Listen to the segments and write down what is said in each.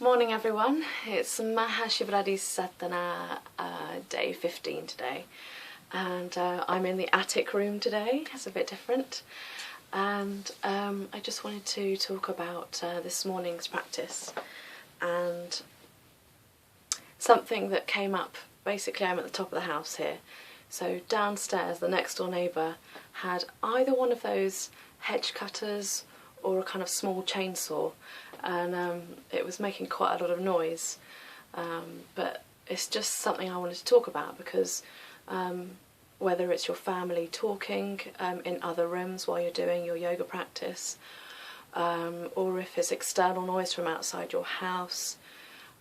Morning everyone, it's Mahashivratri Sadhana day 15 today, and I'm in the attic room today. It's a bit different, and I just wanted to talk about this morning's practice and something that came up. Basically, I'm at the top of the house here, so downstairs the next door neighbour had either one of those hedge cutters or a kind of small chainsaw, and it was making quite a lot of noise, but it's just something I wanted to talk about because whether it's your family talking in other rooms while you're doing your yoga practice, or if it's external noise from outside your house,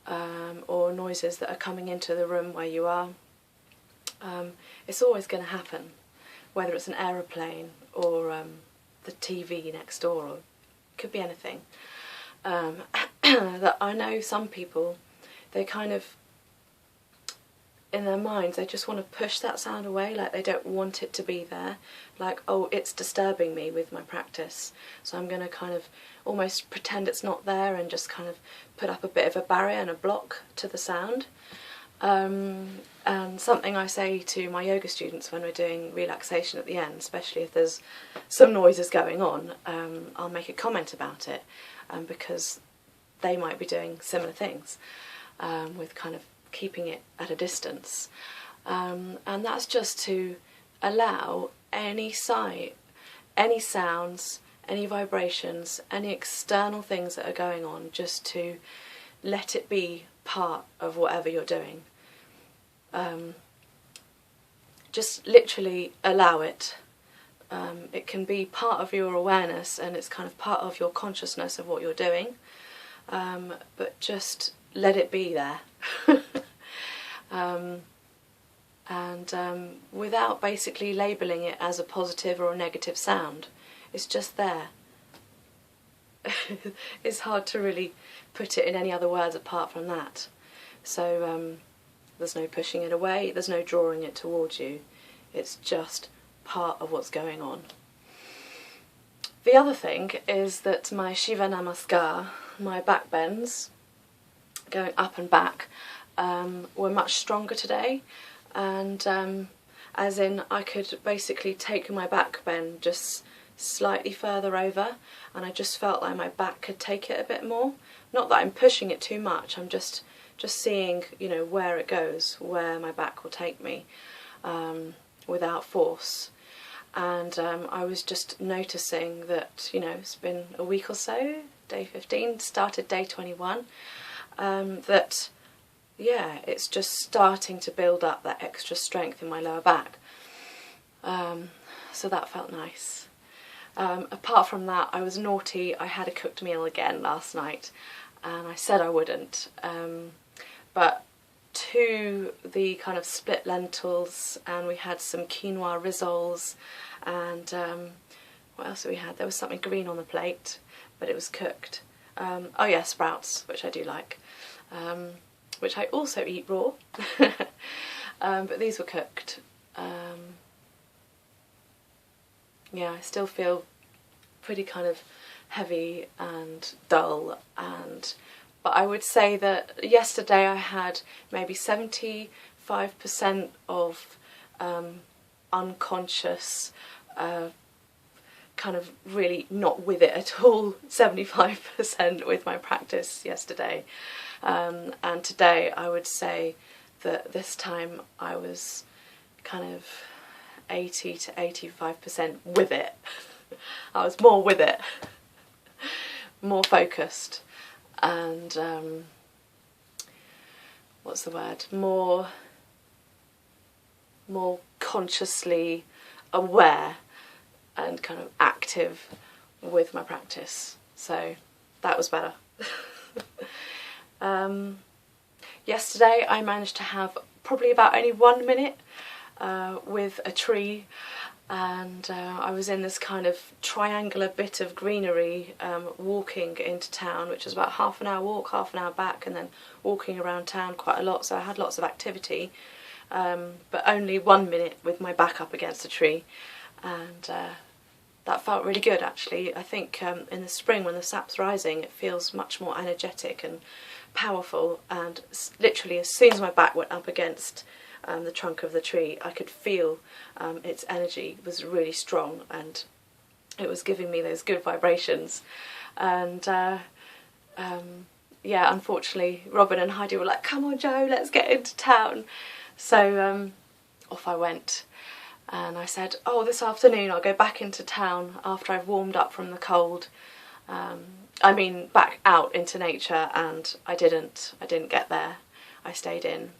or noises that are coming into the room where you are, it's always going to happen, whether it's an aeroplane or the TV next door, or it could be anything. That I know some people, they kind of, in their minds, they just want to push that sound away, like they don't want it to be there, like, oh, it's disturbing me with my practice, so I'm going to kind of almost pretend it's not there and just kind of put up a bit of a barrier and a block to the sound. And something I say to my yoga students when we're doing relaxation at the end, especially if there's some noises going on, I'll make a comment about it, because they might be doing similar things with kind of keeping it at a distance, and that's just to allow any sight, any sounds, any vibrations, any external things that are going on, just to let it be part of whatever you're doing. Just literally allow it. It can be part of your awareness, and it's kind of part of your consciousness of what you're doing, but just let it be there. And without basically labelling it as a positive or a negative sound. It's just there. It's hard to really put it in any other words apart from that. So there's no pushing it away, there's no drawing it towards you. It's just part of what's going on. The other thing is that my Shiva Namaskar, my back bends, going up and back, were much stronger today, and as in I could basically take my back bend just slightly further over, and I just felt like my back could take it a bit more. Not that I'm pushing it too much, I'm just seeing, you know, where it goes, where my back will take me, without force. And I was just noticing that, you know, it's been a week or so, day 15, started day 21, that, yeah, it's just starting to build up that extra strength in my lower back. So that felt nice. Apart from that, I was naughty. I had a cooked meal again last night, and I said I wouldn't. But to the kind of split lentils, and we had some quinoa rissoles, and what else we had? There was something green on the plate, but it was cooked. Oh yeah, sprouts, which I do like, which I also eat raw, but these were cooked. Yeah, I still feel pretty kind of heavy and dull, but I would say that yesterday I had maybe 75% of unconscious, kind of really not with it at all, 75% with my practice yesterday. And today I would say that this time I was kind of 80 to 85% with it. I was more with it, more focused, and what's the word? More consciously aware and kind of active with my practice. So that was better. Yesterday I managed to have probably about only 1 minute with a tree, and I was in this kind of triangular bit of greenery, walking into town, which was about half an hour walk, half an hour back, and then walking around town quite a lot, so I had lots of activity, but only 1 minute with my back up against a tree, and that felt really good actually. I think in the spring when the sap's rising it feels much more energetic and powerful, and literally as soon as my back went up against the trunk of the tree I could feel its energy was really strong, and it was giving me those good vibrations. And yeah, unfortunately Robin and Heidi were like, come on Jo, let's get into town. So off I went, and I said, oh, this afternoon I'll go back into town after I've warmed up from the cold. I mean back out into nature, and I didn't get there. I stayed in.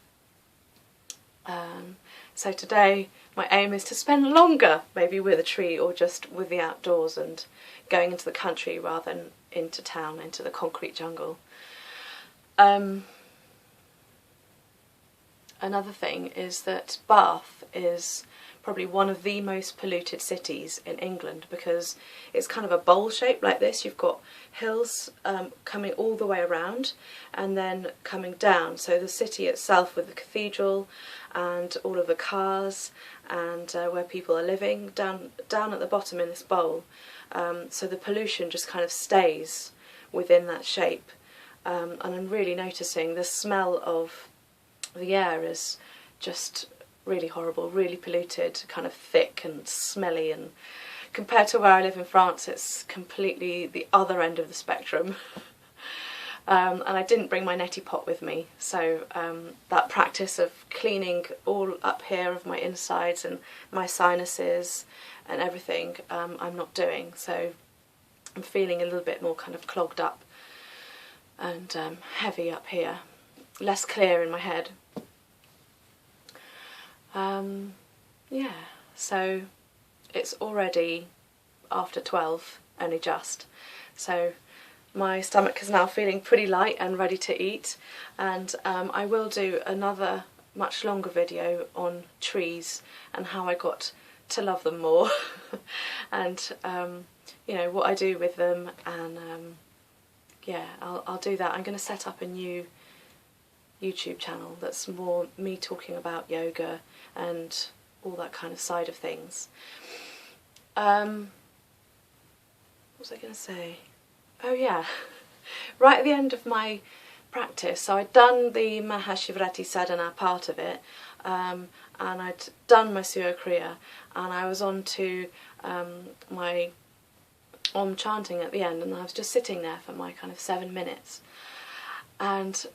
So today my aim is to spend longer maybe with a tree or just with the outdoors and going into the country rather than into town, into the concrete jungle. Another thing is that Bath is probably one of the most polluted cities in England, because it's kind of a bowl shape like this. You've got hills coming all the way around and then coming down. So the city itself with the cathedral and all of the cars and where people are living down at the bottom in this bowl. So the pollution just kind of stays within that shape. And I'm really noticing the smell of the air is just really horrible, really polluted, kind of thick and smelly, and compared to where I live in France it's completely the other end of the spectrum. And I didn't bring my neti pot with me, so that practice of cleaning all up here of my insides and my sinuses and everything I'm not doing, so I'm feeling a little bit more kind of clogged up and heavy up here, less clear in my head. Yeah, so it's already after 12, only just, so my stomach is now feeling pretty light and ready to eat, and I will do another much longer video on trees and how I got to love them more and you know, what I do with them, and yeah, I'll do that. I'm going to set up a new YouTube channel that's more me talking about yoga and all that kind of side of things. What was I going to say? Oh yeah, right at the end of my practice, so I'd done the Mahashivratri Sadhana part of it, and I'd done my Surya Kriya, and I was on to my Om chanting at the end, and I was just sitting there for my kind of 7 minutes, and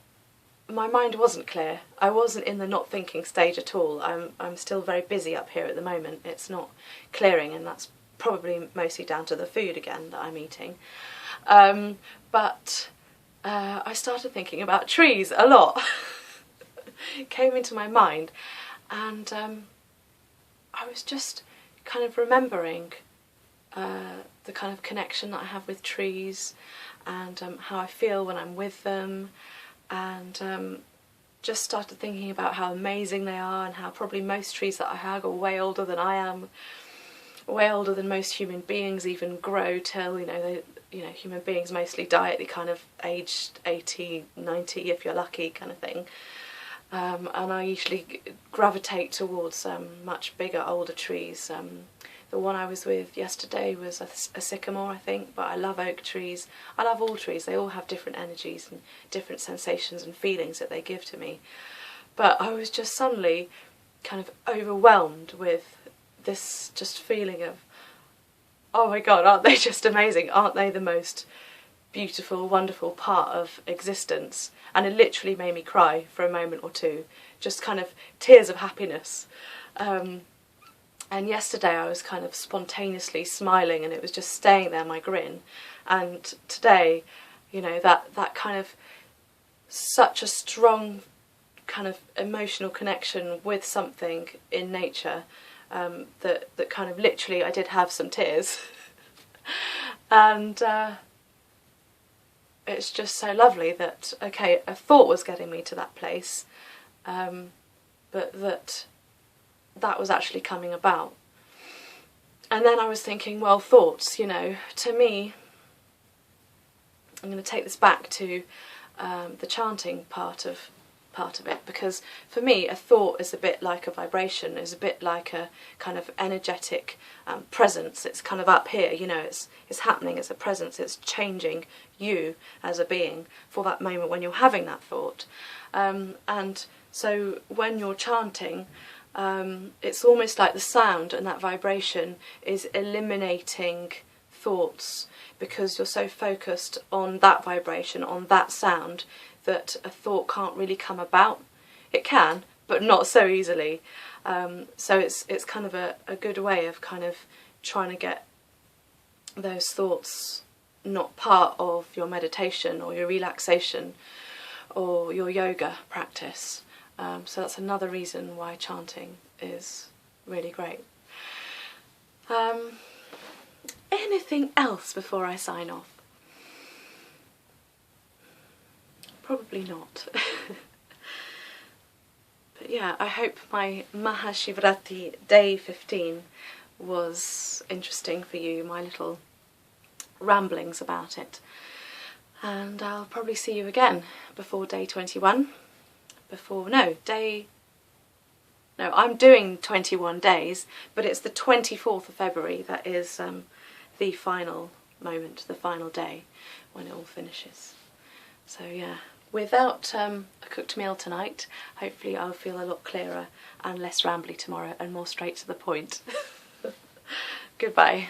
my mind wasn't clear. I wasn't in the not thinking stage at all. I'm still very busy up here at the moment. It's not clearing, and that's probably mostly down to the food again that I'm eating. But I started thinking about trees a lot. It came into my mind, and I was just kind of remembering the kind of connection that I have with trees, and how I feel when I'm with them, and just started thinking about how amazing they are, and how probably most trees that I have are way older than I am, way older than most human beings even grow till, human beings mostly die at the kind of aged 80, 90 if you're lucky kind of thing. And I usually gravitate towards much bigger, older trees. The one I was with yesterday was a sycamore, I think, but I love oak trees. I love all trees. They all have different energies and different sensations and feelings that they give to me. But I was just suddenly kind of overwhelmed with this just feeling of, oh my God, aren't they just amazing? Aren't they the most beautiful, wonderful part of existence? And it literally made me cry for a moment or two, just kind of tears of happiness. And yesterday I was kind of spontaneously smiling, and it was just staying there, my grin. And today, that kind of such a strong kind of emotional connection with something in nature, that kind of literally I did have some tears. And it's just so lovely that, okay, a thought was getting me to that place, but that was actually coming about. And then I was thinking, well, thoughts, to me, I'm going to take this back to the chanting part of part of it, because for me a thought is a bit like a vibration, is a bit like a kind of energetic presence. It's kind of up here, you know, it's happening, it's a presence, it's changing you as a being for that moment when you're having that thought. And so when you're chanting, it's almost like the sound and that vibration is eliminating thoughts, because you're so focused on that vibration, on that sound, that a thought can't really come about. It can, but not so easily. So it's kind of a good way of kind of trying to get those thoughts not part of your meditation or your relaxation or your yoga practice. So that's another reason why chanting is really great. Anything else before I sign off? Probably not. But yeah, I hope my Mahashivratri Day 15 was interesting for you, my little ramblings about it. And I'll probably see you again before day 21. I'm doing 21 days, but it's the 24th of February that is the final moment, the final day when it all finishes. So yeah, without a cooked meal tonight, hopefully I'll feel a lot clearer and less rambly tomorrow and more straight to the point. Goodbye.